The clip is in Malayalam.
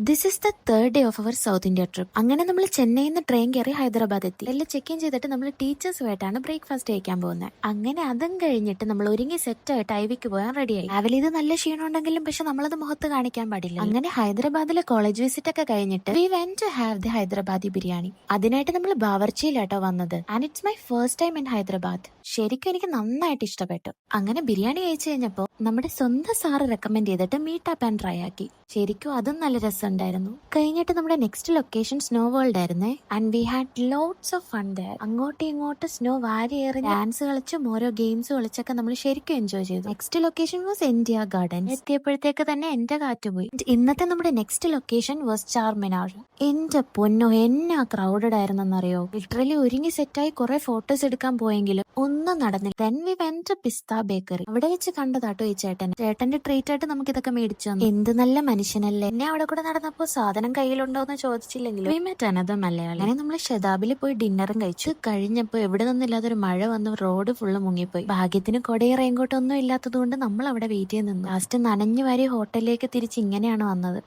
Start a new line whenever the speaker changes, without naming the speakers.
This is the third day of our South India trip. അങ്ങനെ നമ്മൾ ചെന്നൈയിൽ നിന്ന് ട്രെയിൻ കയറി ഹൈദരാബാദ് എത്തി. എല്ലാം ചെക്ക് ഇൻ ചെയ്തിട്ട് നമ്മൾ ടീച്ചേഴ്സുമായിട്ടാണ് ബ്രേക്ക്ഫാസ്റ്റ് കഴിക്കാൻ പോകുന്നത്. അങ്ങനെ അതും കഴിഞ്ഞിട്ട് നമ്മൾ ഒരുങ്ങി സെറ്റായിട്ട് ഐവിക്ക് പോകാൻ റെഡിയായി. രാവിലെ ഇത് നല്ല ക്ഷീണം ഉണ്ടെങ്കിലും പക്ഷെ നമ്മളത് മുഖത്ത് കാണിക്കാൻ പാടില്ല. അങ്ങനെ ഹൈദരാബാദിലെ കോളേജ് വിസിറ്റ് ഒക്കെ കഴിഞ്ഞിട്ട് we went to have the Hyderabadi biryani. അതിനായിട്ട് നമ്മൾ ബാവർച്ചിയിലാട്ടോ വന്നത്. And it's my first time in Hyderabad. ശരിക്കും എനിക്ക് നന്നായിട്ട് ഇഷ്ടപ്പെട്ടു. അങ്ങനെ ബിരിയാണി കഴിച്ചു കഴിഞ്ഞപ്പോൾ നമ്മുടെ സ്വന്തം സാറ് റെക്കമെൻഡ് ചെയ്തിട്ട് മീറ്റ് അപ്പ് ആൻഡ് ട്രൈ ആക്കി. ശരിക്കും അതും നല്ല രസമുണ്ടായിരുന്നു. കഴിഞ്ഞിട്ട് നമ്മുടെ നെക്സ്റ്റ് ലൊക്കേഷൻ സ്നോ വേൾഡ് ആയിരുന്നേ. And we had lots of fun there. അങ്ങോട്ടും ഇങ്ങോട്ടും സ്നോ വാരി എറിഞ്ഞ് ഡാൻസ് കളിച്ചും ഓരോ ഗെയിംസ് കളിച്ചൊക്കെ നമ്മൾ ശരിക്കും എൻജോയ് ചെയ്തു. Next location was India Garden. എത്തിയപ്പോഴത്തേക്ക് തന്നെ എന്റെ കാറ്റ് പോയി. ഇന്നത്തെ നമ്മുടെ നെക്സ്റ്റ് ലൊക്കേഷൻ വാസ് ചാർമിനാർ. എന്റെ പൊന്നോ, എന്നാ ക്രൗഡഡ് ആയിരുന്നെന്നറിയോ. ലിറ്ററലി ഒരുങ്ങി സെറ്റായി കുറെ ഫോട്ടോസ് എടുക്കാൻ പോയെങ്കിലും ഒന്നും നടന്നില്ല. Then we went to Pista bakery. അവിടെ വെച്ച് കണ്ടതാട്ടോ ഈ ചേട്ടന്റെ ട്രീറ്റ് ആയിട്ട് നമുക്ക് ഇതൊക്കെ മേടിച്ചു തന്നു. എന്ത് നല്ല മനുഷ്യനല്ലേ. എന്നെ അവിടെ കൂടെ നടന്നപ്പോ സാധനം കയ്യിലുണ്ടോ എന്ന് ചോദിച്ചില്ലെങ്കിലും വി മെറ്റ് അനദർ മലയാളി. അങ്ങനെ നമ്മൾ ശതാബിൽ പോയി ഡിന്നറും കഴിച്ചു. കഴിഞ്ഞപ്പോ എവിടെ നിന്നില്ലാത്തൊരു മഴ വന്ന് റോഡ് ഫുള്ള് മുങ്ങിപ്പോയി. ഭാഗ്യത്തിന് കൊടയും റെയിൻകോട്ട് ഒന്നും ഇല്ലാത്തത് കൊണ്ട് നമ്മൾ അവിടെ വെയിറ്റ് ചെയ്ത് നിന്നു. ലാസ്റ്റ് നനഞ്ഞു വാരി ഹോട്ടലിലേക്ക് തിരിച്ച് ഇങ്ങനെയാണ് വന്നത്.